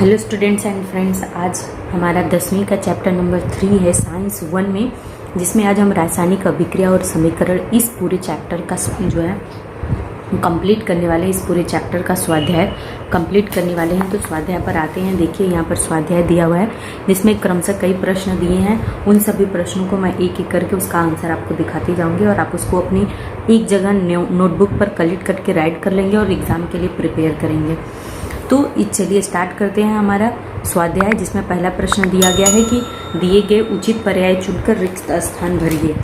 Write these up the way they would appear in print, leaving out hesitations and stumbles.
Hello students and friends, आज हमारा 10वीं का चैप्टर नंबर 3 है साइंस 1 में, जिसमें आज हम रासायनिक अभिक्रिया और समीकरण इस पूरे चैप्टर का जो है कंप्लीट करने वाले हैं। इस पूरे चैप्टर का स्वाध्याय कंप्लीट करने वाले हैं। तो स्वाध्याय पर आते हैं। देखिए यहाँ पर स्वाध्याय दिया हुआ है जिसमें क्रमशः कई प्रश्न दिए हैं। उन सभी प्रश्नों को मैं एक एक करके उसका आंसर आपको दिखाती जाऊँगी और आप उसको अपनी एक जगह नोटबुक पर कलेक्ट करके राइट कर लेंगे और एग्ज़ाम के लिए प्रिपेयर करेंगे। तो चलिए स्टार्ट करते हैं हमारा स्वाध्याय, जिसमें पहला प्रश्न दिया गया है कि दिए गए उचित पर्याय चुनकर रिक्त स्थान भरिए।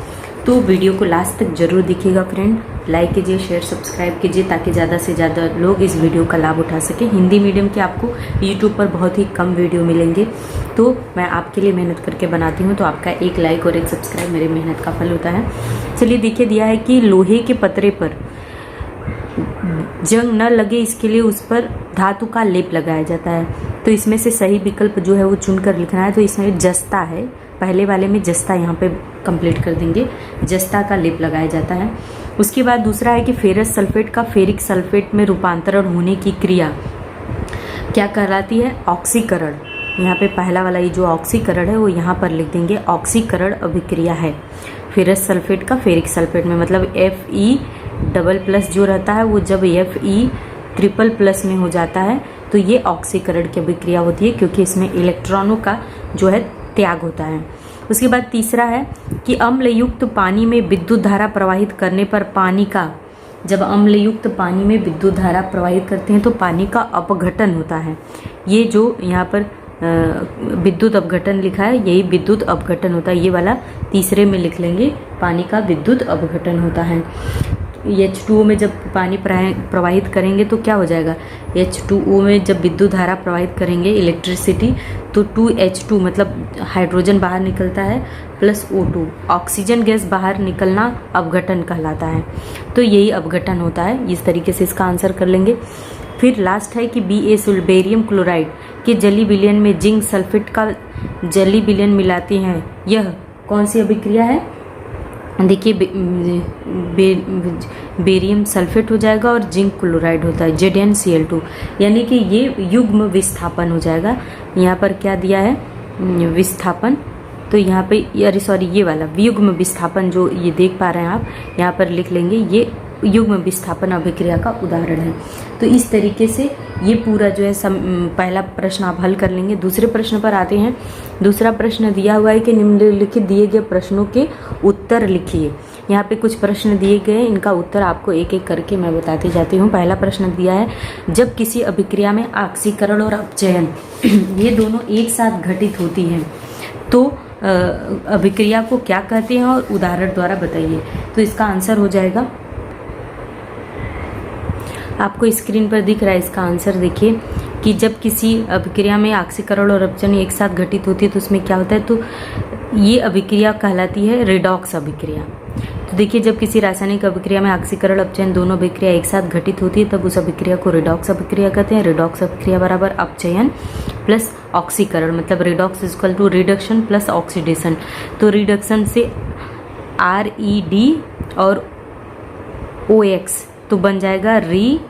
तो वीडियो को लास्ट तक जरूर देखिएगा फ्रेंड। लाइक कीजिए, शेयर, सब्सक्राइब कीजिए ताकि ज़्यादा से ज़्यादा लोग इस वीडियो का लाभ उठा सके। हिंदी मीडियम के आपको यूट्यूब पर बहुत ही कम वीडियो मिलेंगे, तो मैं आपके लिए मेहनत करके बनाती हूँ। तो आपका एक लाइक और एक सब्सक्राइब मेरी मेहनत का फल होता है। चलिए देखिए, दिया है कि लोहे के पतरे पर जंग न लगे इसके लिए उस पर धातु का लेप लगाया जाता है। तो इसमें से सही विकल्प जो है वो चुनकर लिखना है। तो इसमें जस्ता है, पहले वाले में जस्ता यहाँ पे कंप्लीट कर देंगे। जस्ता का लेप लगाया जाता है। उसके बाद दूसरा है कि फेरस सल्फेट का फेरिक सल्फेट में रूपांतरण होने की क्रिया क्या कहलाती है? ऑक्सीकरण। यहाँ पे पहला वाला ये जो ऑक्सीकरण है वो यहाँ पर लिख देंगे। ऑक्सीकरण अभिक्रिया है फेरस सल्फेट का फेरिक सल्फेट में, मतलब Fe++ जो रहता है वो जब Fe++ में हो जाता है तो ये ऑक्सीकरण की अभिक्रिया होती है, क्योंकि इसमें इलेक्ट्रॉनों का जो है त्याग होता है। उसके बाद तीसरा है कि अम्लयुक्त पानी में विद्युत धारा प्रवाहित करने पर पानी का, जब अम्लयुक्त पानी में विद्युत धारा प्रवाहित करते हैं तो पानी का अपघटन होता है। ये जो यहाँ पर विद्युत अपघटन लिखा है, यही विद्युत अपघटन होता है। ये वाला तीसरे में लिख लेंगे, पानी का विद्युत अपघटन होता है। H2O में जब पानी प्रवाहित करेंगे तो क्या हो जाएगा? H2O में जब विद्युत धारा प्रवाहित करेंगे इलेक्ट्रिसिटी, तो 2H2 मतलब हाइड्रोजन बाहर निकलता है प्लस O2, ऑक्सीजन गैस बाहर निकलना अपघटन कहलाता है। तो यही अपघटन होता है। इस तरीके से इसका आंसर कर लेंगे। फिर लास्ट है कि BaSol बेरियम क्लोराइड के जली विलयन में जिंक सल्फेट का जली विलयन मिलाते हैं। यह कौन सी अभिक्रिया है? देखिए बेरियम सल्फेट हो जाएगा और जिंक क्लोराइड होता है ZnCl2, यानी कि ये युग्म विस्थापन हो जाएगा। यहाँ पर क्या दिया है? विस्थापन। तो यहाँ पे ये वाला वियुग्म विस्थापन जो ये देख पा रहे हैं आप, यहाँ पर लिख लेंगे ये युग्म विस्थापन अभिक्रिया का उदाहरण है। तो इस तरीके से ये पूरा जो है पहला प्रश्न आप हल कर लेंगे। दूसरे प्रश्न पर आते हैं। दूसरा प्रश्न दिया हुआ है कि निम्नलिखित दिए गए प्रश्नों के उत्तर लिखिए। यहाँ पे कुछ प्रश्न दिए गए, इनका उत्तर आपको एक एक करके मैं बताती जाती हूँ। पहला प्रश्न दिया है, जब किसी अभिक्रिया में ऑक्सीकरण और अपचयन ये दोनों एक साथ घटित होती हैं तो अभिक्रिया को क्या कहते हैं और उदाहरण द्वारा बताइए। तो इसका आंसर हो जाएगा, आपको स्क्रीन पर दिख रहा है इसका आंसर। देखिए कि जब किसी अभिक्रिया में ऑक्सीकरण और अपचयन एक साथ घटित होती है तो उसमें क्या होता है? तो ये अभिक्रिया कहलाती है रेडॉक्स अभिक्रिया। तो देखिए, जब किसी रासायनिक अभिक्रिया में ऑक्सीकरण अपचयन दोनों अभिक्रिया एक साथ घटित होती है तब उस अभिक्रिया को रेडॉक्स अभिक्रिया कहते हैं। रेडॉक्स अभिक्रिया बराबर अपचयन प्लस ऑक्सीकरण, मतलब redox equal to reduction plus oxidation. तो रिडक्शन से RED और OX तो बन जाएगा रिडॉक्स।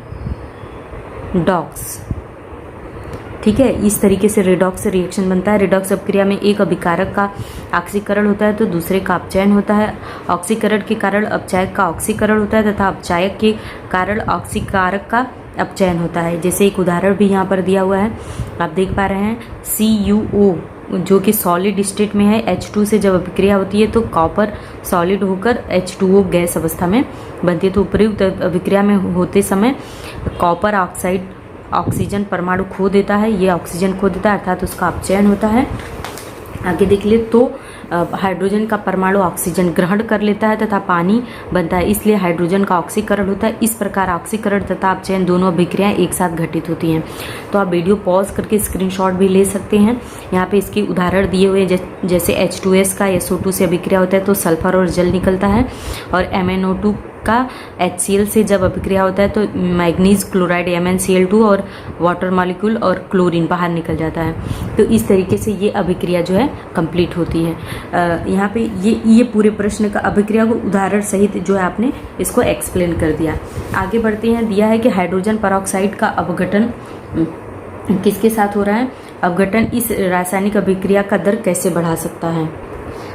ठीक है, इस तरीके से रेडॉक्स से रिएक्शन बनता है। रेडॉक्स अभिक्रिया में एक अभिकारक का ऑक्सीकरण होता है तो दूसरे का अपचयन होता है। ऑक्सीकरण के कारण अपचायक का ऑक्सीकरण होता है तथा अपचायक के कारण ऑक्सीकारक का अपचयन होता है। जैसे एक उदाहरण भी यहाँ पर दिया हुआ है, आप देख पा रहे हैं। CuO जो कि सॉलिड स्टेट में है, H2 से जब अभिक्रिया होती है तो कॉपर सॉलिड होकर H2O गैस अवस्था में बनती है। तो उपयुक्त अभिक्रिया में होते समय कॉपर ऑक्साइड ऑक्सीजन परमाणु खो देता है, ये ऑक्सीजन खो देता है अर्थात उसका अपचयन होता है। आगे देख ले तो हाइड्रोजन का परमाणु ऑक्सीजन ग्रहण कर लेता है तथा पानी बनता है, इसलिए हाइड्रोजन का ऑक्सीकरण होता है। इस प्रकार ऑक्सीकरण तथा अपचयन दोनों अभिक्रियाएं एक साथ घटित होती हैं। तो आप वीडियो पॉज करके स्क्रीनशॉट भी ले सकते हैं। यहाँ पे इसके उदाहरण दिए हुए जैसे H2S का SO2 से अभिक्रिया होता है तो सल्फर और जल निकलता है, और MnO2 का HCl से जब अभिक्रिया होता है तो मैग्नीज क्लोराइड MnCl2 और वाटर मॉलिक्यूल और क्लोरीन बाहर निकल जाता है। तो इस तरीके से ये अभिक्रिया जो है कंप्लीट होती है। यहाँ पे ये पूरे प्रश्न का अभिक्रिया को उदाहरण सहित जो है आपने इसको एक्सप्लेन कर दिया। आगे बढ़ते हैं। दिया है कि हाइड्रोजन परऑक्साइड का अपघटन किसके साथ हो रहा है अपघटन, इस रासायनिक अभिक्रिया का दर कैसे बढ़ा सकता है।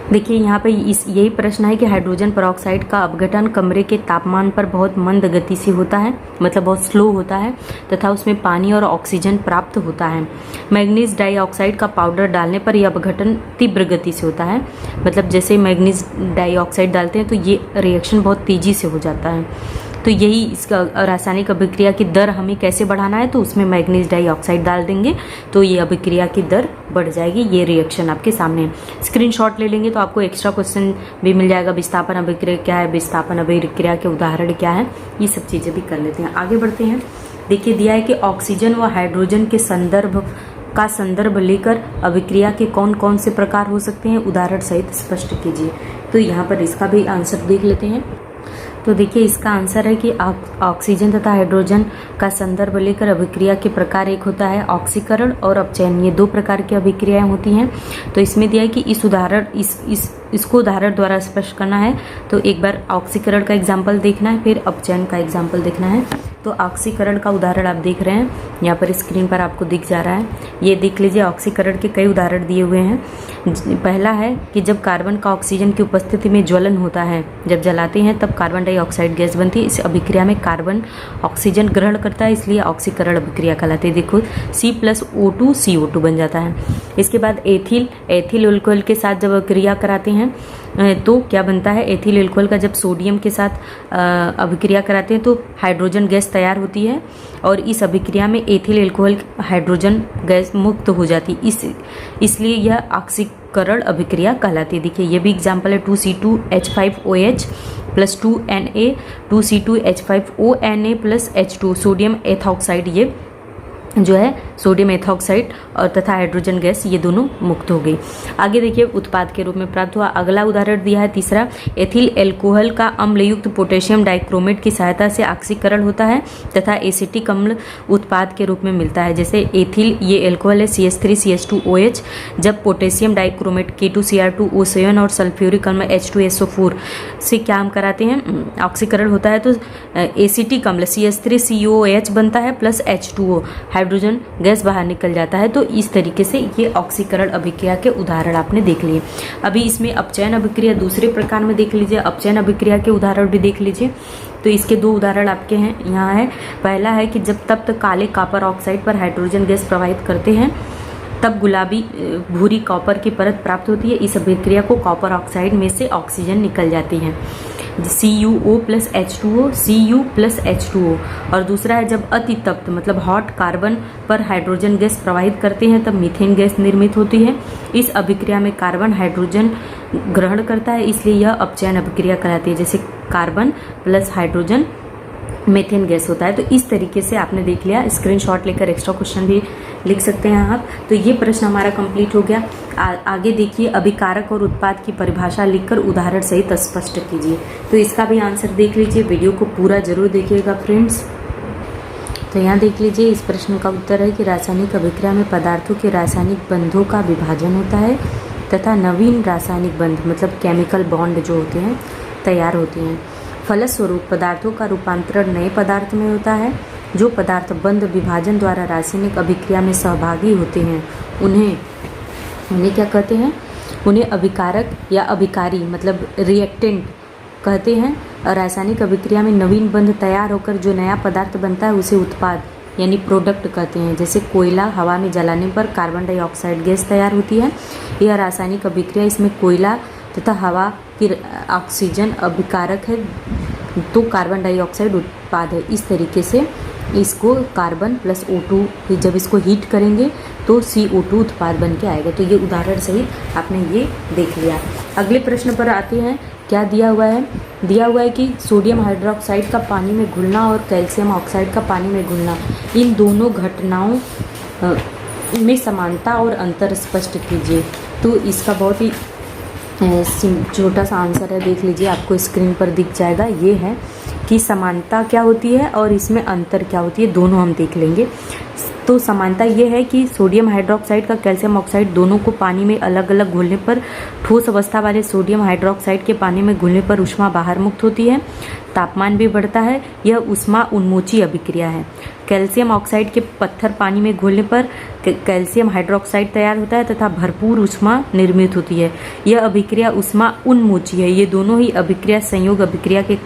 देखिए यहाँ पे यही प्रश्न है कि हाइड्रोजन परऑक्साइड का अपघटन कमरे के तापमान पर बहुत मंद गति से होता है, मतलब बहुत स्लो होता है, तथा उसमें पानी और ऑक्सीजन प्राप्त होता है। मैग्नीज डाइऑक्साइड का पाउडर डालने पर यह अपघटन तीव्र गति से होता है, मतलब जैसे मैग्नीज डाइऑक्साइड डालते हैं तो ये रिएक्शन बहुत तेजी से हो जाता है। तो यही इसका रासायनिक अभिक्रिया की दर हमें कैसे बढ़ाना है, तो उसमें मैग्नीज डाइऑक्साइड डाल देंगे तो ये अभिक्रिया की दर बढ़ जाएगी। ये रिएक्शन आपके सामने है। स्क्रीनशॉट ले लेंगे तो आपको एक्स्ट्रा क्वेश्चन भी मिल जाएगा। विस्थापन अभिक्रिया क्या है, विस्थापन अभिक्रिया के उदाहरण क्या है, ये सब चीज़ें भी कर लेते हैं। आगे बढ़ते हैं। देखिए दिया है कि ऑक्सीजन व हाइड्रोजन के संदर्भ लेकर अभिक्रिया के कौन कौन से प्रकार हो सकते हैं, उदाहरण सहित स्पष्ट कीजिए। तो यहाँ पर इसका भी आंसर देख लेते हैं। तो देखिए इसका आंसर है कि ऑक्सीजन तथा हाइड्रोजन का संदर्भ लेकर अभिक्रिया के प्रकार एक होता है ऑक्सीकरण और अपचयन, ये दो प्रकार की अभिक्रियाएं होती हैं। तो इसमें दिया है कि इसको उदाहरण द्वारा स्पष्ट करना है। तो एक बार ऑक्सीकरण का एग्जाम्पल देखना है, फिर अपचयन का एग्जाम्पल देखना है। तो ऑक्सीकरण का उदाहरण आप देख रहे हैं, यहाँ पर स्क्रीन पर आपको दिख जा रहा है। ये देख लीजिए, ऑक्सीकरण के कई उदाहरण दिए हुए हैं। पहला है कि जब कार्बन का ऑक्सीजन की उपस्थिति में ज्वलन होता है, जब जलाते हैं तब कार्बन डाइऑक्साइड गैस बनती है। इस अभिक्रिया में कार्बन ऑक्सीजन ग्रहण करता है, इसलिए ऑक्सीकरण अभिक्रिया कहलाती है। देखो C+O2 CO2 बन जाता है। इसके बाद एथिल अल्कोहल के साथ जब अभिक्रिया कराते हैं तो क्या बनता है, एथिल अल्कोहल का जब सोडियम के साथ अभिक्रिया कराते हैं तो हाइड्रोजन गैस तैयार होती है और इस अभिक्रिया में एथिल अल्कोहल हाइड्रोजन गैस मुक्त हो जाती है, इसलिए यह ऑक्सीकरण अभिक्रिया कहलाती है। देखिए ये भी एग्जाम्पल है 2C2H5OH + 2Na 2C2H5ONa + H2 sodium ethoxide, ये जो है सोडियम एथॉक्साइड और तथा हाइड्रोजन गैस ये दोनों मुक्त हो गई। आगे देखिए उत्पाद के रूप में प्राप्त हुआ। अगला उदाहरण दिया है तीसरा, एथिल अल्कोहल का अम्लयुक्त पोटेशियम डाइक्रोमेट की सहायता से ऑक्सीकरण होता है तथा एसिटिक अम्ल उत्पाद के रूप में मिलता है। जैसे एथिल ये अल्कोहल है CH3CH2OH, जब पोटेशियम डाइक्रोमेट K2Cr2O7 और सल्फ्यूरिक अम्ल H2SO4 से क्या हम कराते हैं, ऑक्सीकरण होता है तो एसिटिक अम्ल CH3COOH बनता है प्लस H2O, हाइड्रोजन गैस बाहर निकल जाता है। तो इस तरीके से ये ऑक्सीकरण अभिक्रिया के उदाहरण आपने देख लिए। अभी इसमें अपचयन अभिक्रिया दूसरे प्रकार में देख लीजिए, अपचयन अभिक्रिया के उदाहरण भी देख लीजिए। तो इसके दो उदाहरण आपके हैं यहाँ है। पहला है कि जब तप्त काले कॉपर ऑक्साइड पर हाइड्रोजन गैस प्रवाहित करते हैं तब गुलाबी भूरी कॉपर की परत प्राप्त होती है। इस अभिक्रिया को कॉपर ऑक्साइड में से ऑक्सीजन निकल जाती है, CuO + H2O, Cu + H2O। और दूसरा है जब अति तप्त मतलब हॉट कार्बन पर हाइड्रोजन गैस प्रवाहित करते हैं तब मीथेन गैस निर्मित होती है। इस अभिक्रिया में कार्बन हाइड्रोजन ग्रहण करता है, इसलिए यह अपचयन अभिक्रिया कहलाती है। जैसे कार्बन + हाइड्रोजन मीथेन गैस होता है। तो इस तरीके से आपने देख लिया। स्क्रीनशॉट लेकर एक्स्ट्रा क्वेश्चन भी लिख सकते हैं आप। तो ये प्रश्न हमारा कंप्लीट हो गया। आगे देखिए, अभिकारक और उत्पाद की परिभाषा लिखकर उदाहरण सहित स्पष्ट कीजिए। तो इसका भी आंसर देख लीजिए, वीडियो को पूरा जरूर देखिएगा फ्रेंड्स। तो यहाँ देख लीजिए, इस प्रश्न का उत्तर है कि रासायनिक अभिक्रिया में पदार्थों के रासायनिक बंधों का विभाजन होता है तथा नवीन रासायनिक बंध मतलब केमिकल बॉन्ड जो होते हैं तैयार होते हैं। फलस्वरूप पदार्थों का रूपांतरण नए पदार्थ में होता है। जो पदार्थ बंध विभाजन द्वारा रासायनिक अभिक्रिया में सहभागी होते हैं उन्हें क्या कहते हैं, उन्हें अभिकारक या अभिकारी मतलब रिएक्टेंट कहते हैं। रासायनिक अभिक्रिया में नवीन बंध तैयार होकर जो नया पदार्थ बनता है उसे उत्पाद यानी प्रोडक्ट कहते हैं। जैसे कोयला हवा में जलाने पर कार्बन डाइऑक्साइड गैस तैयार होती है। यह रासायनिक अभिक्रिया, इसमें कोयला तथा हवा की ऑक्सीजन अभिकारक है तो कार्बन डाइऑक्साइड उत्पाद है। इस तरीके से इसको कार्बन + O2 जब इसको हीट करेंगे तो CO2 उत्पाद बन के आएगा। तो ये उदाहरण सहित आपने ये देख लिया। अगले प्रश्न पर आते हैं। क्या दिया हुआ है, दिया हुआ है कि सोडियम हाइड्रोक्साइड का पानी में घुलना और कैल्शियम ऑक्साइड का पानी में घुलना, इन दोनों घटनाओं में समानता और अंतर स्पष्ट कीजिए। तो इसका बहुत ही छोटा सा आंसर है, देख लीजिए, आपको स्क्रीन पर दिख जाएगा। ये है कि समानता क्या होती है और इसमें अंतर क्या होती है, दोनों हम देख लेंगे। तो समानता ये है कि सोडियम हाइड्रोक्साइड का कैल्शियम ऑक्साइड दोनों को पानी में अलग अलग घुलने पर ठोस अवस्था वाले सोडियम हाइड्रोक्साइड के पानी में घुलने पर ऊष्मा बाहर मुक्त होती है, तापमान भी बढ़ता है। यह ऊष्मा उन्मोची अभिक्रिया है। कैल्शियम ऑक्साइड के पत्थर पानी में घुलने पर कैल्शियम हाइड्रोक्साइड तैयार होता है तथा भरपूर ऊष्मा निर्मित होती है। यह अभिक्रिया ऊष्मा उन्मोची है। ये दोनों ही अभिक्रिया संयोग अभिक्रिया के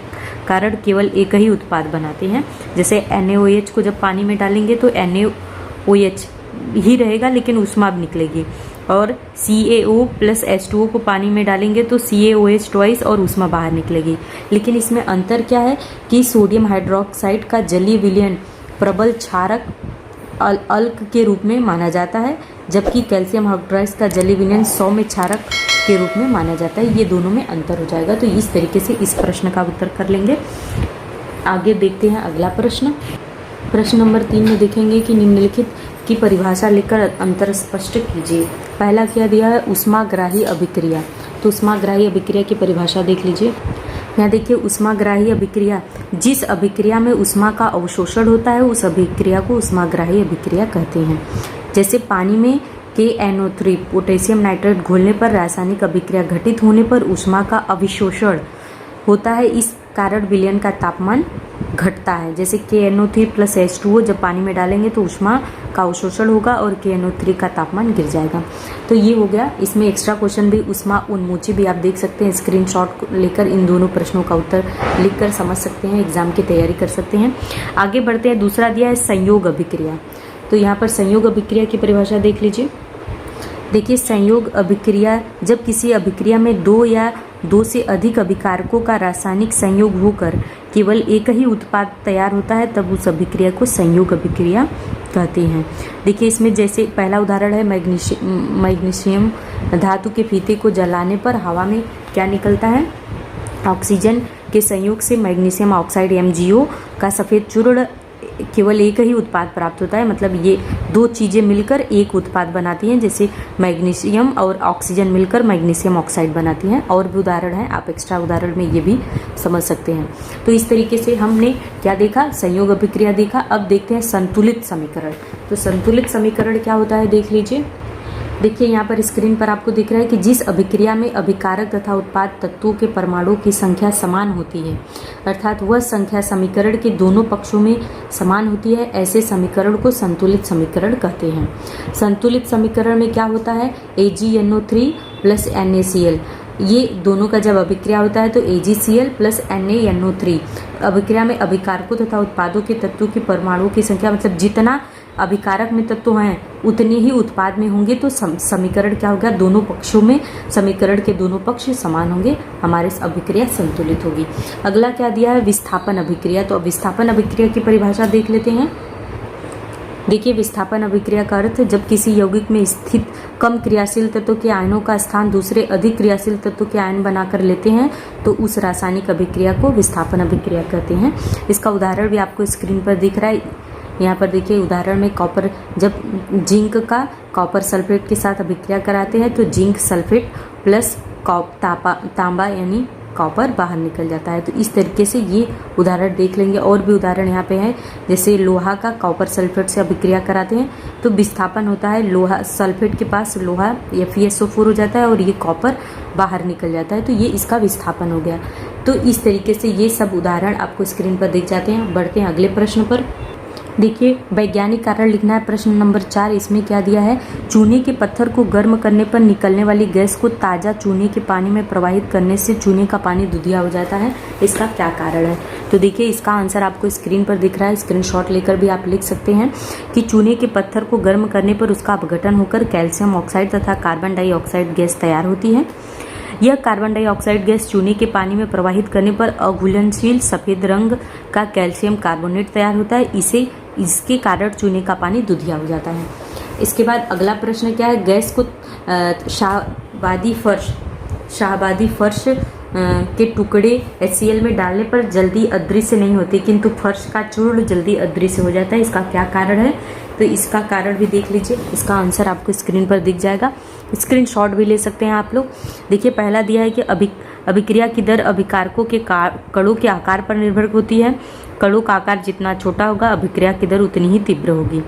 कारण केवल एक ही उत्पाद बनाते हैं। जैसे NaOH को जब पानी में डालेंगे तो NaOH ही रहेगा लेकिन ऊष्मा अब निकलेगी, और CaO प्लस H2O को पानी में डालेंगे तो CaOH ट्वाइस और ऊष्मा बाहर निकलेगी। लेकिन इसमें अंतर क्या है कि सोडियम हाइड्रोक्साइड का जलीय विलयन प्रबल क्षारक अल्क के रूप में माना जाता है, जबकि कैल्शियम हाइड्रोक्साइड का जलीय विलयन 100 में क्षारक के रूप में माना जाता है। ये दोनों में अंतर हो जाएगा। तो इस तरीके से इस प्रश्न का उत्तर कर लेंगे। आगे देखते हैं अगला प्रश्न। प्रश्न नंबर 3 में देखेंगे कि निम्नलिखित की परिभाषा लेकर अंतर स्पष्ट कीजिए। पहला क्या दिया है, ऊष्माग्राही अभिक्रिया। तो ऊष्माग्राही अभिक्रिया की परिभाषा देख लीजिए। यहाँ देखिए, ऊष्माग्राही अभिक्रिया, जिस अभिक्रिया में ऊष्मा का अवशोषण होता है उस अभिक्रिया को ऊष्माग्राही अभिक्रिया कहते हैं। जैसे पानी में KNO3 पोटेशियम नाइट्रेट घोलने पर रासायनिक अभिक्रिया घटित होने पर ऊष्मा का अविशोषण होता है, इस कारण विलयन का तापमान घटता है। जैसे KNO3 प्लस H2O जब पानी में डालेंगे तो ऊष्मा का अवशोषण होगा और KNO3 का तापमान गिर जाएगा। तो ये हो गया। इसमें एक्स्ट्रा क्वेश्चन भी ऊष्मा उन्मोची भी आप देख सकते हैं। स्क्रीनशॉट लेकर इन दोनों प्रश्नों का उत्तर लिखकर समझ सकते हैं, एग्जाम की तैयारी कर सकते हैं। आगे बढ़ते हैं। दूसरा दिया है संयोग अभिक्रिया। तो यहाँ पर संयोग अभिक्रिया की परिभाषा देख लीजिए। देखिए, संयोग अभिक्रिया, जब किसी अभिक्रिया में दो या दो से अधिक अभिकारकों का रासायनिक संयोग होकर केवल एक ही उत्पाद तैयार होता है तब उस अभिक्रिया को संयोग अभिक्रिया कहते हैं। देखिए, इसमें जैसे पहला उदाहरण है मैग्नीशियम धातु के फीते को जलाने पर हवा में क्या निकलता है, ऑक्सीजन के संयोग से मैग्नीशियम ऑक्साइड MgO का सफ़ेद चूर्ण केवल एक ही उत्पाद प्राप्त होता है। मतलब ये दो चीज़ें मिलकर एक उत्पाद बनाती हैं, जैसे मैग्नीशियम और ऑक्सीजन मिलकर मैग्नीशियम ऑक्साइड बनाती हैं। और भी उदाहरण है, आप एक्स्ट्रा उदाहरण में ये भी समझ सकते हैं। तो इस तरीके से हमने क्या देखा, संयोग अभिक्रिया देखा। अब देखते हैं संतुलित समीकरण। तो संतुलित समीकरण क्या होता है देख लीजिए। देखिए, यहाँ पर स्क्रीन पर आपको दिख रहा है कि जिस अभिक्रिया में अभिकारक तथा उत्पाद तत्वों के परमाणुओं की संख्या समान होती है, अर्थात वह संख्या समीकरण के दोनों पक्षों में समान होती है, ऐसे समीकरण को संतुलित समीकरण कहते हैं। संतुलित समीकरण में क्या होता है, AgNO3 प्लस NaCl, ये दोनों का जब अभिक्रिया होता है तो AgCl प्लस NaNO3। अभिक्रिया में अभिकारकों तथा उत्पादों के तत्वों की परमाणुओं की संख्या, मतलब जितना अभिकारक में तत्व हैं उतने ही उत्पाद में होंगे, तो समीकरण क्या होगा, दोनों पक्षों में समीकरण के दोनों पक्ष समान होंगे, हमारे अभिक्रिया संतुलित होगी। अगला क्या दिया है, विस्थापन अभिक्रिया। तो विस्थापन अभिक्रिया की परिभाषा देख लेते हैं। देखिए, विस्थापन अभिक्रिया का अर्थ, जब किसी यौगिक में स्थित कम क्रियाशील तत्व के आयनों का स्थान दूसरे अधिक क्रियाशील तत्व के आयन बनाकर लेते हैं तो उस रासायनिक अभिक्रिया को विस्थापन अभिक्रिया कहते हैं। इसका उदाहरण भी आपको स्क्रीन पर दिख रहा है। यहाँ पर देखिए, उदाहरण में कॉपर, जब जिंक का कॉपर सल्फेट के साथ अभिक्रिया कराते हैं तो जिंक सल्फेट प्लस तांबा यानी कॉपर बाहर निकल जाता है। तो इस तरीके से ये उदाहरण देख लेंगे। और भी उदाहरण यहाँ पे है, जैसे लोहा का कॉपर सल्फेट से अभिक्रिया कराते हैं तो विस्थापन होता है, लोहा सल्फेट के पास लोहा FeSO4 हो जाता है और ये कॉपर बाहर निकल जाता है, तो ये इसका विस्थापन हो गया। तो इस तरीके से ये सब उदाहरण आपको स्क्रीन पर दिख जाते हैं। बढ़ते हैं अगले प्रश्न पर। देखिए, वैज्ञानिक कारण लिखना है प्रश्न नंबर 4। इसमें क्या दिया है, चूने के पत्थर को गर्म करने पर निकलने वाली गैस को ताज़ा चूने के पानी में प्रवाहित करने से चूने का पानी दूधिया हो जाता है, इसका क्या कारण है। तो देखिए, इसका आंसर आपको स्क्रीन पर दिख रहा है, स्क्रीनशॉट लेकर भी आप लिख सकते हैं कि चूने के पत्थर को गर्म करने पर उसका अपघटन होकर कैल्शियम ऑक्साइड तथा कार्बन डाइऑक्साइड गैस तैयार होती है। यह कार्बन डाइऑक्साइड गैस चूने के पानी में प्रवाहित करने पर अघुलनशील सफ़ेद रंग का कैल्शियम कार्बोनेट तैयार होता है, इसके कारण चूने का पानी दूधिया हो जाता है। इसके बाद अगला प्रश्न क्या है, गैस को शाहबादी फर्श के टुकड़े HCl में डालने पर जल्दी अदृश्य नहीं होते, किंतु फर्श का चूर्ण जल्दी अदृश्य हो जाता है, इसका क्या कारण है। तो इसका कारण भी देख लीजिए, इसका आंसर आपको स्क्रीन पर दिख जाएगा, स्क्रीनशॉट भी ले सकते हैं आप लोग। देखिए, पहला दिया है कि अभिक्रिया की दर अभिकारकों के कणों के आकार पर निर्भर होती है। कणों का आकार जितना छोटा होगा अभिक्रिया की दर उतनी ही तीव्र होगी।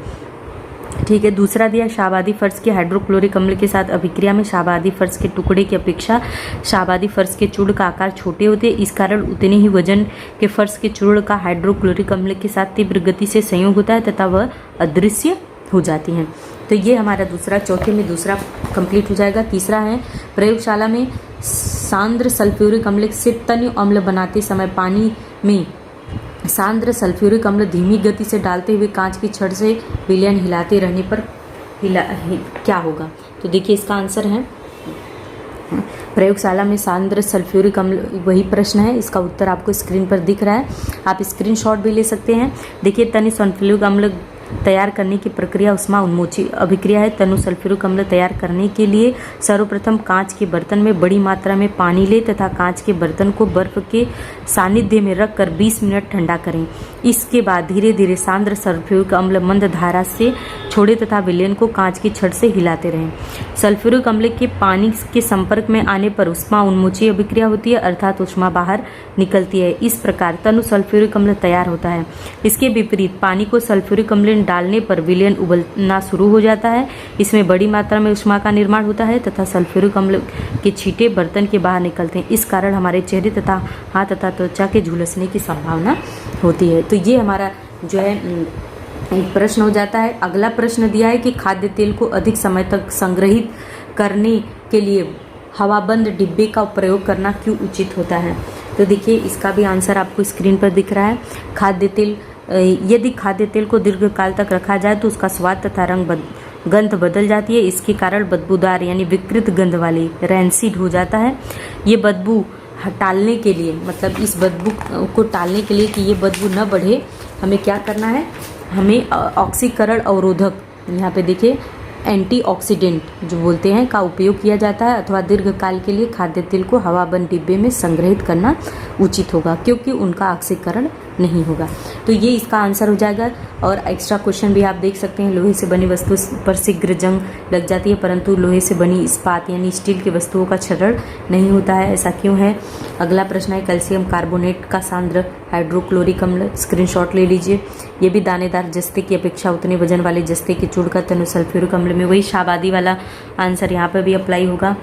ठीक है। दूसरा दिया शाहाबादी फर्श के हाइड्रोक्लोरिक अम्ल के साथ अभिक्रिया में शाहाबादी फर्श के टुकड़े की अपेक्षा शाहाबादी फर्श के चूर्ण का आकार छोटे होते हैं, इस कारण उतने ही वजन के फर्श के चूर्ण का हाइड्रोक्लोरिक अम्ल के साथ तीव्र गति से संयोग होता है तथा वह अदृश्य हो जाती हैं। तो ये हमारा दूसरा, चौथे में दूसरा कंप्लीट हो जाएगा। तीसरा है प्रयोगशाला में सांद्र सल्फ्यूरिक अम्ल से तन्य अम्ल बनाते समय पानी में सांद्र सल्फ्यूरिक अम्ल धीमी गति से डालते हुए कांच की छड़ से विलयन हिलाते रहने पर क्या होगा? तो देखिए इसका आंसर है प्रयोगशाला में सांद्र सल्फ्यूरिक अम्ल, वही प्रश्न है, इसका उत्तर आपको स्क्रीन पर दिख रहा है, आप स्क्रीनशॉट भी ले सकते हैं। देखिए तन्य सल्फ्यूरिक अम्ल तैयार करने की प्रक्रिया उष्मा उन्मोची अभिक्रिया है। तनु सल्फ्यूरिक अम्ल तैयार करने के लिए सर्वप्रथम कांच के बर्तन में बड़ी मात्रा में पानी लें तथा कांच के बर्तन को बर्फ के सानिध्य में रखकर 20 मिनट ठंडा करें। इसके बाद धीरे धीरे सांद्र सल्फ्यूरिक अम्ल मंद धारा से छोड़े तथा विलयन को कांच की छड़ से हिलाते रहें। सल्फ्यूरिक अम्ल के पानी के संपर्क में आने पर उष्मा उन्मोची अभिक्रिया होती है, अर्थात उष्मा बाहर निकलती है। इस प्रकार तनु सल्फ्यूरिक अम्ल तैयार होता है। इसके विपरीत पानी को सल्फ्यूरिक अम्ल डालने पर विलयन उबलना शुरू हो जाता है। इसमें बड़ी मात्रा में उष्मा का निर्माण होता है तथा सल्फ्यूरिक अम्ल के छींटे बर्तन के बाहर निकलते हैं। इस कारण हमारे चेहरे तथा हाथ तथा त्वचा के झुलसने की संभावना होती है। तो ये हमारा जो है एक प्रश्न हो जाता है। अगला प्रश्न दिया है कि खाद्य तेल को अधिक समय तक संग्रहित करने के लिए हवाबंद डिब्बे का प्रयोग करना क्यों उचित होता है? तो देखिए इसका भी आंसर आपको स्क्रीन पर दिख रहा है। खाद्य तेल, यदि खाद्य तेल को दीर्घकाल तक रखा जाए तो उसका स्वाद तथा गंध बदल जाती है। इसके कारण बदबूदार यानी विकृत गंध वाली रैंसिड हो जाता है। ये बदबू टालने के लिए, मतलब इस बदबू को टालने के लिए कि ये बदबू न बढ़े, हमें क्या करना है? हमें ऑक्सीकरण अवरोधक, यहाँ पे देखिए एंटीऑक्सीडेंट जो बोलते हैं, का उपयोग किया जाता है अथवा दीर्घकाल के लिए खाद्य तेल को हवाबंद डिब्बे में संग्रहित करना उचित होगा, क्योंकि उनका ऑक्सीकरण नहीं होगा। तो ये इसका आंसर हो जाएगा। और एक्स्ट्रा क्वेश्चन भी आप देख सकते हैं। लोहे से बनी वस्तु पर शीघ्र जंग लग जाती है, परंतु लोहे से बनी इस्पात यानी स्टील की वस्तुओं का क्षरण नहीं होता है, ऐसा क्यों है? अगला प्रश्न है कैल्शियम कार्बोनेट का सांद्र हाइड्रोक्लोरिक अम्ल, स्क्रीनशॉट ले लीजिए। ये भी दानेदार जस्ते की अपेक्षा उतने वजन वाले जस्ते के चूर्ण का तनु सल्फ्यूरिक अम्ल में, वही शाहाबादी वाला आंसर यहाँ पर भी अप्लाई होगा।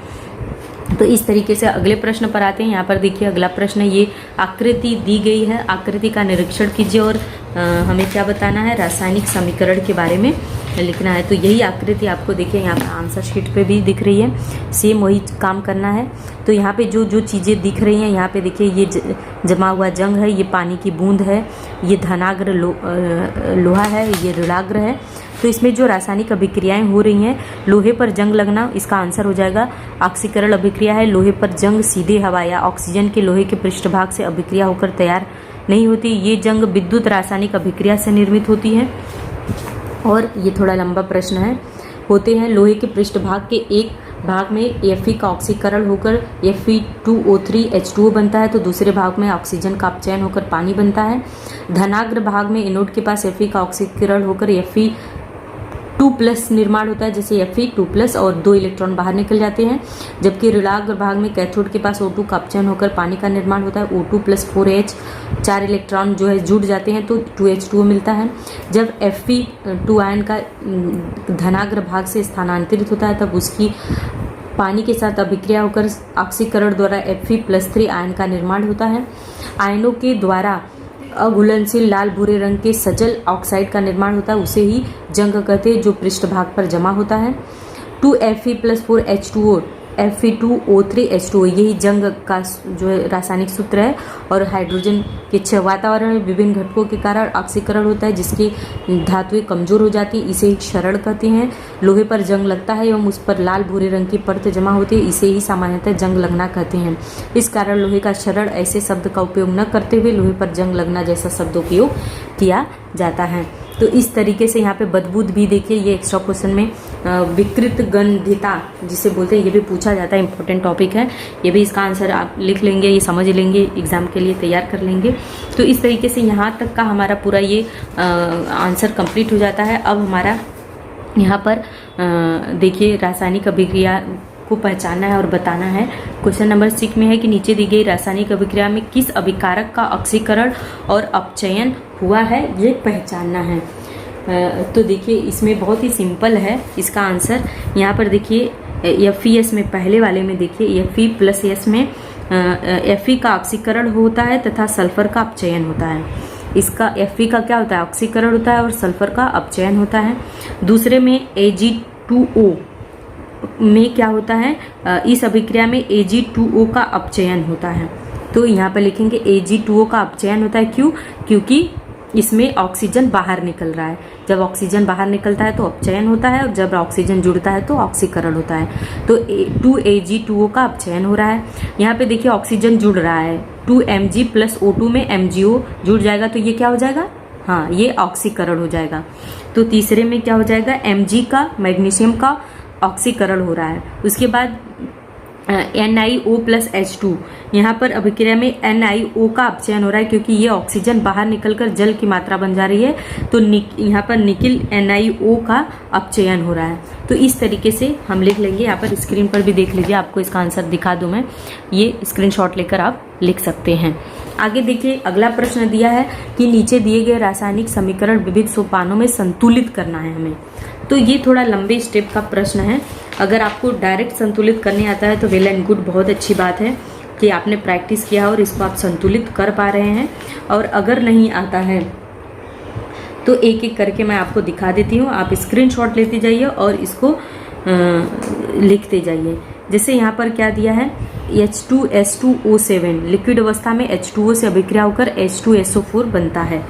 तो इस तरीके से अगले प्रश्न पर आते हैं। यहाँ पर देखिए अगला प्रश्न, ये आकृति दी गई है, आकृति का निरीक्षण कीजिए और हमें क्या बताना है? रासायनिक समीकरण के बारे में लिखना है। तो यही आकृति आपको देखिए यहाँ पर आंसर शीट पे भी दिख रही है, सेम वही काम करना है। तो यहाँ पे जो जो चीज़ें दिख रही हैं, यहाँ पे देखिए ये जमा हुआ जंग है, ये पानी की बूंद है, ये धनाग्र लोहा है, ये ऋणाग्र है। तो इसमें जो रासायनिक अभिक्रियाएं हो रही हैं, लोहे पर जंग लगना, इसका आंसर हो जाएगा ऑक्सीकरण अभिक्रिया है। लोहे पर जंग सीधे हवा या ऑक्सीजन के लोहे के पृष्ठभाग से अभिक्रिया होकर तैयार नहीं होती। ये जंग विद्युत रासायनिक अभिक्रिया से निर्मित होती है। और ये थोड़ा लंबा प्रश्न है। होते हैं लोहे के पृष्ठभाग के एक भाग में Fe का ऑक्सीकरण होकर Fe2O3H2O बनता है, तो दूसरे भाग में ऑक्सीजन का अपचयन होकर पानी बनता है। धनाग्र भाग में एनोड के पास Fe का ऑक्सीकरण होकर Fe2+ निर्माण होता है, जैसे Fe2+ और 2 इलेक्ट्रॉन बाहर निकल जाते हैं। जबकि ऋणाग्र भाग में कैथोड के पास O2 का अपचयन होकर पानी का निर्माण होता है। O2+4H 4 इलेक्ट्रॉन जो है जुड़ जाते हैं तो 2H2O मिलता है। जब Fe2 आयन का धनाग्र भाग से स्थानांतरित होता है तब उसकी पानी के साथ अभिक्रिया होकर ऑक्सीकरण द्वारा Fe+3 आयन का निर्माण होता है। आयनों के द्वारा अघुलनशील लाल भूरे रंग के सजल ऑक्साइड का निर्माण होता है, उसे ही जंग कहते हैं, जो पृष्ठभाग पर जमा होता है। 2Fe+4H2O Fe2O3H2O यही जंग का जो है रासायनिक सूत्र है। और हाइड्रोजन के वातावरण में विभिन्न घटकों के कारण ऑक्सीकरण होता है, जिसकी धातुएं कमजोर हो जाती हैं, इसे क्षरण कहते हैं। लोहे पर जंग लगता है एवं उस पर लाल भूरे रंग की परत जमा होती है, इसे ही सामान्यतः जंग लगना कहते हैं। इस कारण लोहे का क्षरण ऐसे शब्द का उपयोग न करते हुए लोहे पर जंग लगना जैसा शब्द उपयोग किया जाता है। तो इस तरीके से यहाँ पे बदबूद भी देखिए, ये एक्स्ट्रा क्वेश्चन में विकृत गंधिता जिसे बोलते हैं, ये भी पूछा जाता है, इंपॉर्टेंट टॉपिक है। ये भी इसका आंसर आप लिख लेंगे, ये समझ लेंगे, एग्जाम के लिए तैयार कर लेंगे। तो इस तरीके से यहाँ तक का हमारा पूरा ये आंसर कंप्लीट हो जाता है। अब हमारा यहाँ पर देखिए रासायनिक अभिक्रिया को पहचानना है और बताना है। क्वेश्चन नंबर 6 में है कि नीचे दी गई रासायनिक अभिक्रिया में किस अभिकारक का ऑक्सीकरण और अपचयन हुआ है, ये पहचानना है। तो देखिए इसमें बहुत ही सिंपल है इसका आंसर। यहाँ पर देखिए Fe में पहले वाले में देखिए Fe प्लस एस में Fe का ऑक्सीकरण होता है तथा सल्फर का अपचयन होता है। इसका Fe का क्या होता है, ऑक्सीकरण होता है और सल्फर का अपचयन होता है। दूसरे में Ag2O में क्या होता है, इस अभिक्रिया में Ag2O का अपचयन होता है। तो यहाँ पर लिखेंगे Ag2O का अपचयन होता है। क्यों? क्योंकि इसमें ऑक्सीजन बाहर निकल रहा है। जब ऑक्सीजन बाहर निकलता है तो अपचयन होता है और जब ऑक्सीजन जुड़ता है तो ऑक्सीकरण होता है। तो 2Ag2O का अपचयन हो रहा है। यहाँ पे देखिए ऑक्सीजन जुड़ रहा है, 2Mg प्लस O2 में MgO जुड़ जाएगा तो ये क्या हो जाएगा, हाँ ये ऑक्सीकरण हो जाएगा। तो तीसरे में क्या हो जाएगा, Mg का मैग्नीशियम का ऑक्सीकरण हो रहा है। उसके बाद NiO प्लस H2, यहाँ पर अभिक्रिया में NiO का अपचयन हो रहा है क्योंकि ये ऑक्सीजन बाहर निकलकर जल की मात्रा बन जा रही है। तो यहाँ पर निकिल NiO का अपचयन हो रहा है। तो इस तरीके से हम लिख लेंगे। यहाँ पर स्क्रीन पर भी देख लीजिए, आपको इसका आंसर दिखा दूं मैं, ये स्क्रीनशॉट लेकर आप लिख सकते हैं। आगे देखिए अगला प्रश्न दिया है कि नीचे दिए गए रासायनिक समीकरण विविध सोपानों में संतुलित करना है हमें। तो ये थोड़ा लंबे स्टेप का प्रश्न है। अगर आपको डायरेक्ट संतुलित करने आता है तो वेल एंड गुड, बहुत अच्छी बात है कि आपने प्रैक्टिस किया और इसको आप संतुलित कर पा रहे हैं। और अगर नहीं आता है तो एक एक करके मैं आपको दिखा देती हूँ, आप स्क्रीनशॉट लेते जाइए और इसको लिखते जाइए। जैसे यहाँ पर क्या दिया है, H2S2O7 लिक्विड अवस्था में H2O से अभिक्रिया होकर H2SO4 बनता है।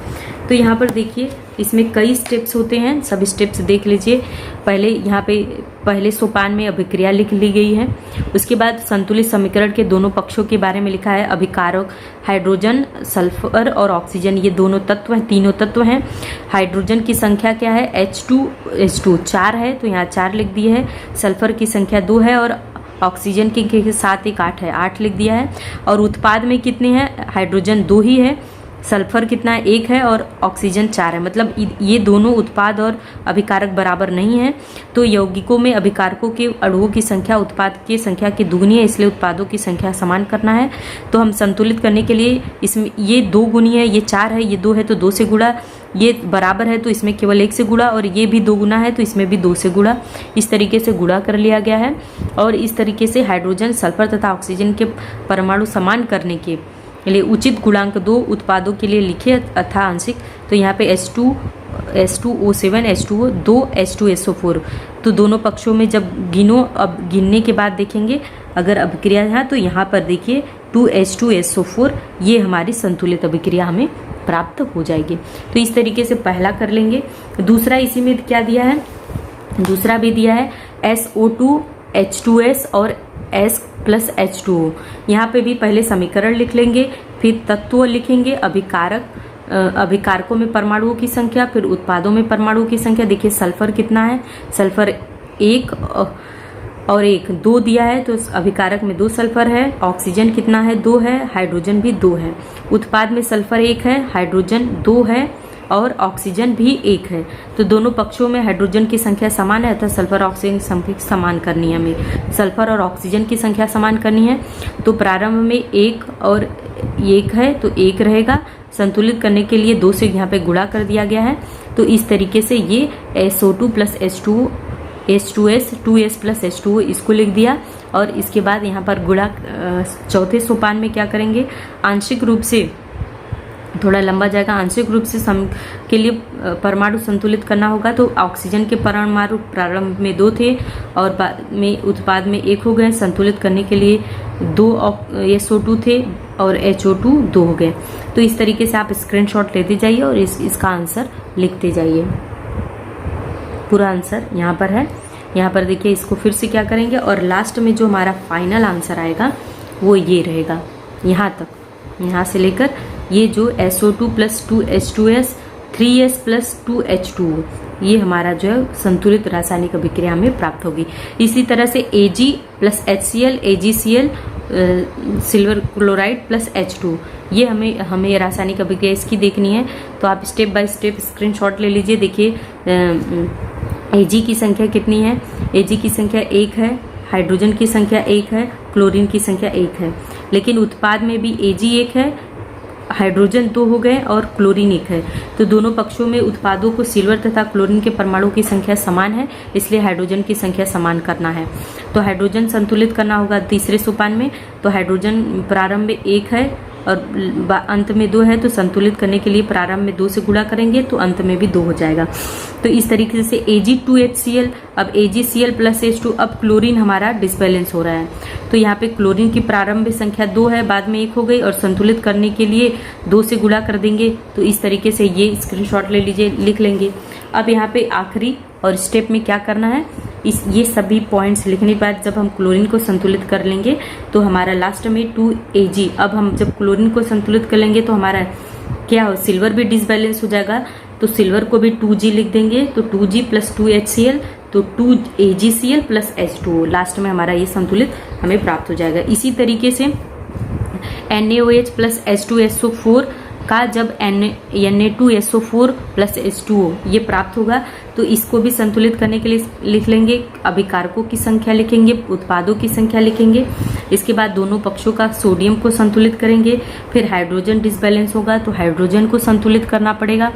तो यहाँ पर देखिए इसमें कई स्टेप्स होते हैं, सब स्टेप्स देख लीजिए। पहले यहाँ पे पहले सोपान में अभिक्रिया लिख ली गई है। उसके बाद संतुलित समीकरण के दोनों पक्षों के बारे में लिखा है। अभिकारक हाइड्रोजन, सल्फर और ऑक्सीजन, ये दोनों तत्व हैं, तीनों तत्व हैं। हाइड्रोजन की संख्या क्या है, H2 4 है तो यहाँ 4 लिख दिए है। सल्फर की संख्या 2 है और ऑक्सीजन की 7 1 8 है, 8 लिख दिया है। और उत्पाद में कितने हैं, हाइड्रोजन 2 ही है, सल्फर कितना है 1 है और ऑक्सीजन 4 है। मतलब ये दोनों उत्पाद और अभिकारक बराबर नहीं है। तो यौगिकों में अभिकारकों के अणुओं की संख्या उत्पाद की संख्या की दुगुनी है, इसलिए उत्पादों की संख्या समान करना है। तो हम संतुलित करने के लिए इसमें ये 2 गुनी है, ये 4 है, ये 2 है तो 2 से गुणा, ये बराबर है तो इसमें केवल 1 से गुणा, और ये भी 2 गुना है तो इसमें भी 2 से गुणा। इस तरीके से गुणा कर लिया गया है। और इस तरीके से हाइड्रोजन, सल्फर तथा ऑक्सीजन के परमाणु समान करने के लिए उचित गुणांक 2 उत्पादों के लिए लिखे अथा आंशिक। तो यहाँ पे H2O7 H2O 2 H2SO4। तो दोनों पक्षों में जब गिनो, अब गिनने के बाद देखेंगे अगर अभिक्रिया है तो यहाँ पर देखिए 2 H2SO4, ये हमारी संतुलित अभिक्रिया हमें प्राप्त हो जाएगी। तो इस तरीके से पहला कर लेंगे। दूसरा इसी में क्या दिया है, दूसरा भी दिया है SO2 H2S और S प्लस H2O। यहाँ पे भी पहले समीकरण लिख लेंगे, फिर तत्व लिखेंगे, अभिकारकों में परमाणुओं की संख्या, फिर उत्पादों में परमाणुओं की संख्या। देखिए सल्फर कितना है, सल्फर 1 और 1 2 दिया है तो अभिकारक में 2 सल्फर है। ऑक्सीजन कितना है, 2 है, हाइड्रोजन भी 2 है। उत्पाद में सल्फर 1 है, हाइड्रोजन 2 है और ऑक्सीजन भी 1 है। तो दोनों पक्षों में हाइड्रोजन की संख्या समान है, अतः सल्फर ऑक्सीजन संख्या समान करनी है हमें। सल्फर और ऑक्सीजन की संख्या समान करनी है। तो प्रारंभ में 1 और 1 है तो 1 रहेगा। संतुलित करने के लिए 2 से यहाँ पे गुणा कर दिया गया है। तो इस तरीके से ये SO2 plus H2O H2S 2S plus H2O इसको लिख दिया। और इसके बाद यहाँ पर गुणा चौथे सोपान में क्या करेंगे, आंशिक रूप से थोड़ा लंबा जाएगा, आंशिक रूप से के लिए परमाणु संतुलित करना होगा। तो ऑक्सीजन के परमाणु प्रारंभ में 2 थे और बाद में उत्पाद में 1 हो गए। संतुलित करने के लिए 2 SO2 थे और HO2 2 हो गए। तो इस तरीके से आप स्क्रीनशॉट लेते जाइए और इसका आंसर लिखते जाइए। पूरा आंसर यहाँ पर है। यहाँ पर देखिए इसको फिर से क्या करेंगे और लास्ट में जो हमारा फाइनल आंसर आएगा वो ये रहेगा, यहाँ तक, यहाँ से लेकर ये जो SO2 plus 2 H2S 3S plus 2 H2O, ये हमारा जो है संतुलित रासायनिक अभिक्रिया में प्राप्त होगी। इसी तरह से Ag plus HCl AgCl silver chloride plus H2, ये हमें रासायनिक अभिक्रिया इसकी देखनी है। तो आप स्टेप बाय स्टेप स्क्रीनशॉट ले लीजिए। देखिए Ag की संख्या कितनी है, Ag की संख्या 1 है, हाइड्रोजन की संख्या 1 है, क्लोरीन की संख्या 1 है। लेकिन उत्पाद में भी Ag 1 है, हाइड्रोजन 2 हो गए और क्लोरीन 1 है, तो दोनों पक्षों में उत्पादों को सिल्वर तथा क्लोरीन के परमाणु की संख्या समान है, इसलिए हाइड्रोजन की संख्या समान करना है। तो हाइड्रोजन संतुलित करना होगा तीसरे सोपान में, तो हाइड्रोजन प्रारंभ में 1 है और अंत में 2 है, तो संतुलित करने के लिए प्रारंभ में 2 से गुणा करेंगे तो अंत में भी 2 हो जाएगा। तो इस तरीके से Ag2HCl, अब AgCl प्लस H2, अब क्लोरीन हमारा डिसबैलेंस हो रहा है, तो यहाँ पे क्लोरीन की प्रारंभिक संख्या 2 है, बाद में 1 हो गई और संतुलित करने के लिए 2 से गुणा कर देंगे। तो इस तरीके से ये स्क्रीनशॉट ले लीजिए, लिख लेंगे। अब यहाँ पे आखिरी और स्टेप में क्या करना है, ये सभी पॉइंट्स लिखने के बाद जब हम क्लोरीन को संतुलित कर लेंगे तो हमारा लास्ट में 2Ag, अब हम जब क्लोरीन को संतुलित कर लेंगे तो हमारा क्या हो, सिल्वर भी डिसबैलेंस हो जाएगा, तो सिल्वर को भी 2G लिख देंगे, तो 2G प्लस 2HCl, तो 2AgCl प्लस H2O, लास्ट में हमारा ये संतुलित हमें प्राप्त हो जाएगा। इसी तरीके से NaOH प्लस H2SO4 का जब Na2SO4 प्लस H2O ये प्राप्त होगा तो इसको भी संतुलित करने के लिए लिख लेंगे, अभिकारकों की संख्या लिखेंगे, उत्पादों की संख्या लिखेंगे। इसके बाद दोनों पक्षों का सोडियम को संतुलित करेंगे, फिर हाइड्रोजन डिसबैलेंस होगा तो हाइड्रोजन को संतुलित करना पड़ेगा।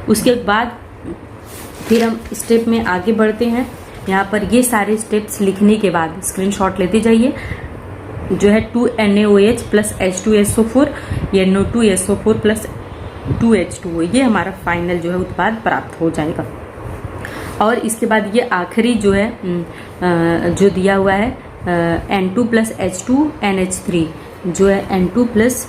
उसके बाद फिर हम स्टेप में आगे बढ़ते हैं। यहाँ पर ये सारे स्टेप्स लिखने के बाद स्क्रीनशॉट लेते जाइए, जो है 2NaOH plus H2SO4, NO2SO4 plus 2H2O, ये हमारा फाइनल जो है उत्पाद प्राप्त हो जाएगा। और इसके बाद ये आखिरी जो है जो दिया हुआ है N2 प्लस H2NH3, जो है N2 प्लस,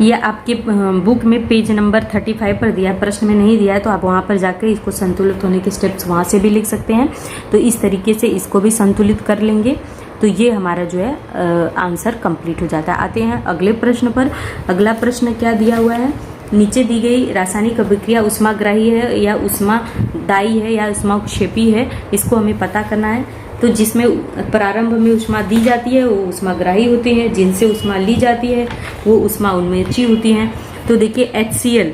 ये आपके बुक में पेज नंबर 35 पर दिया है, प्रश्न में नहीं दिया है, तो आप वहाँ पर जाकर इसको संतुलित होने के स्टेप्स वहाँ से भी लिख सकते हैं। तो इस तरीके से इसको भी संतुलित कर लेंगे तो ये हमारा जो है आंसर कंप्लीट हो जाता है। आते हैं अगले प्रश्न पर। अगला प्रश्न क्या दिया हुआ है, नीचे दी गई रासायनिक अभिक्रिया उष्माग्राही है या उष्मादायी है या उष्माक्षेपी है, इसको हमें पता करना है। तो जिसमें प्रारंभ में उष्मा दी जाती है वो उष्माग्राही होते हैं, जिनसे उष्मा ली जाती है वो उष्मा उन्मेची होती हैं। तो देखिए HCl,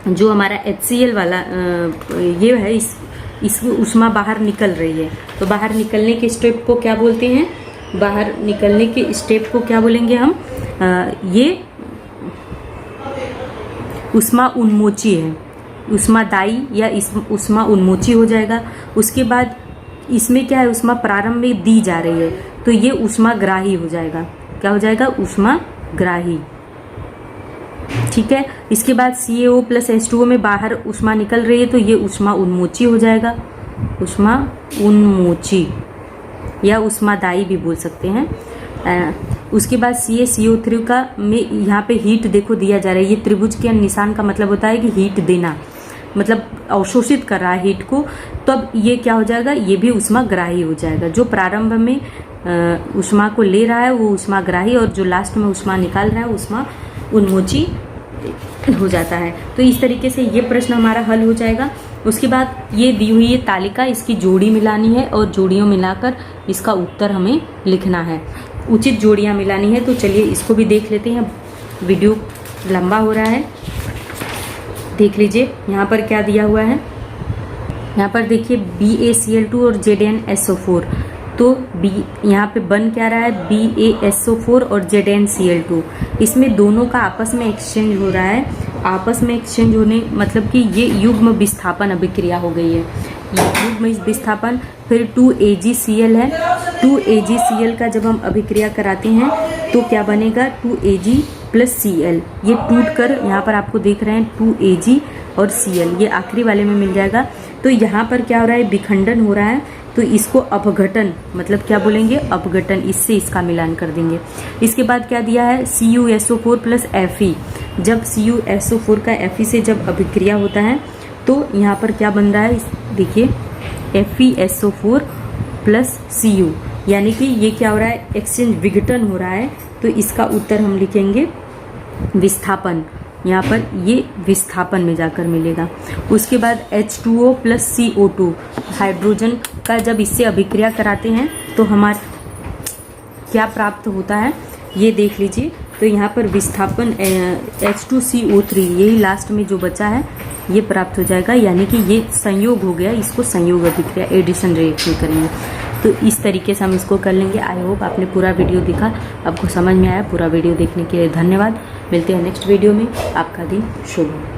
जो हमारा HCl वाला ये है, इसकी उष्मा बाहर निकल रही है, तो बाहर निकलने के स्टेप को क्या बोलते हैं, बाहर निकलने के स्टेप को क्या बोलेंगे हम, ये उष्मा उन्मोची है, उष्मादायी या उष्मा उन्मोची हो जाएगा। उसके बाद इसमें क्या है, उष्मा प्रारंभ में दी जा रही है तो ये उष्माग्राही हो जाएगा। क्या हो जाएगा, उष्माग्राही। ठीक है। इसके बाद CaO प्लस H2O में बाहर उष्मा निकल रही है तो ये उष्मा उन्मोची हो जाएगा, उष्मा उन्मोची या उष्मादायी भी बोल सकते हैं। उसके बाद CaCO3 का में यहाँ पे हीट देखो दिया जा रहा है, ये त्रिभुज के निशान का मतलब होता है कि हीट देना, मतलब अवशोषित कर रहा है हीट को, तो अब ये क्या हो जाएगा, ये भी उष्माग्राही हो जाएगा। जो प्रारंभ में उष्मा को ले रहा है वो उष्माग्राही और जो लास्ट में उष्मा निकाल रहा है उष्मा उन्मोची हो जाता है। तो इस तरीके से ये प्रश्न हमारा हल हो जाएगा। उसके बाद ये दी हुई है तालिका, इसकी जोड़ी मिलानी है और जोड़ियों मिलाकर इसका उत्तर हमें लिखना है। उचित जोड़ियाँ मिलानी है, तो चलिए इसको भी देख लेते हैं, वीडियो लंबा हो रहा है, देख लीजिए। यहाँ पर क्या दिया हुआ है, यहाँ पर देखिए BaCl2 और ZnSO4, तो बी यहाँ पे बन क्या रहा है, BaSO4 और ZnCl2, इसमें दोनों का आपस में एक्सचेंज हो रहा है। आपस में एक्सचेंज होने मतलब कि ये युग्म विस्थापन अभिक्रिया हो गई है, युग्म विस्थापन। फिर 2AgCl है, 2AgCl का जब हम अभिक्रिया कराते हैं तो क्या बनेगा, 2Ag प्लस Cl, ये टूट कर यहाँ पर आपको देख रहे हैं 2Ag और Cl, ये आखिरी वाले में मिल जाएगा। तो यहाँ पर क्या हो रहा है, विखंडन हो रहा है, तो इसको अपघटन मतलब क्या बोलेंगे, अपघटन, इससे इसका मिलान कर देंगे। इसके बाद क्या दिया है, CuSO4 प्लस Fe, जब CuSO4 का Fe से जब अभिक्रिया होता है तो यहाँ पर क्या बन रहा है, देखिए FeSO4 प्लस Cu, यानी कि ये क्या हो रहा है, एक्सचेंज विघटन हो रहा है, तो इसका उत्तर हम लिखेंगे विस्थापन, यहाँ पर ये विस्थापन में जाकर मिलेगा। उसके बाद H2O प्लस CO2, हाइड्रोजन का जब इससे अभिक्रिया कराते हैं तो हमारा क्या प्राप्त होता है, ये देख लीजिए। तो यहाँ पर विस्थापन H2CO3, यही लास्ट में जो बचा है ये प्राप्त हो जाएगा, यानी कि ये संयोग हो गया, इसको संयोग अभिक्रिया एडिशन रिएक्शन करेंगे। तो इस तरीके से हम इसको कर लेंगे। आई होप आपने पूरा वीडियो देखा, आपको समझ में आया। पूरा वीडियो देखने के लिए धन्यवाद। मिलते हैं नेक्स्ट वीडियो में। आपका दिन शुभ हो।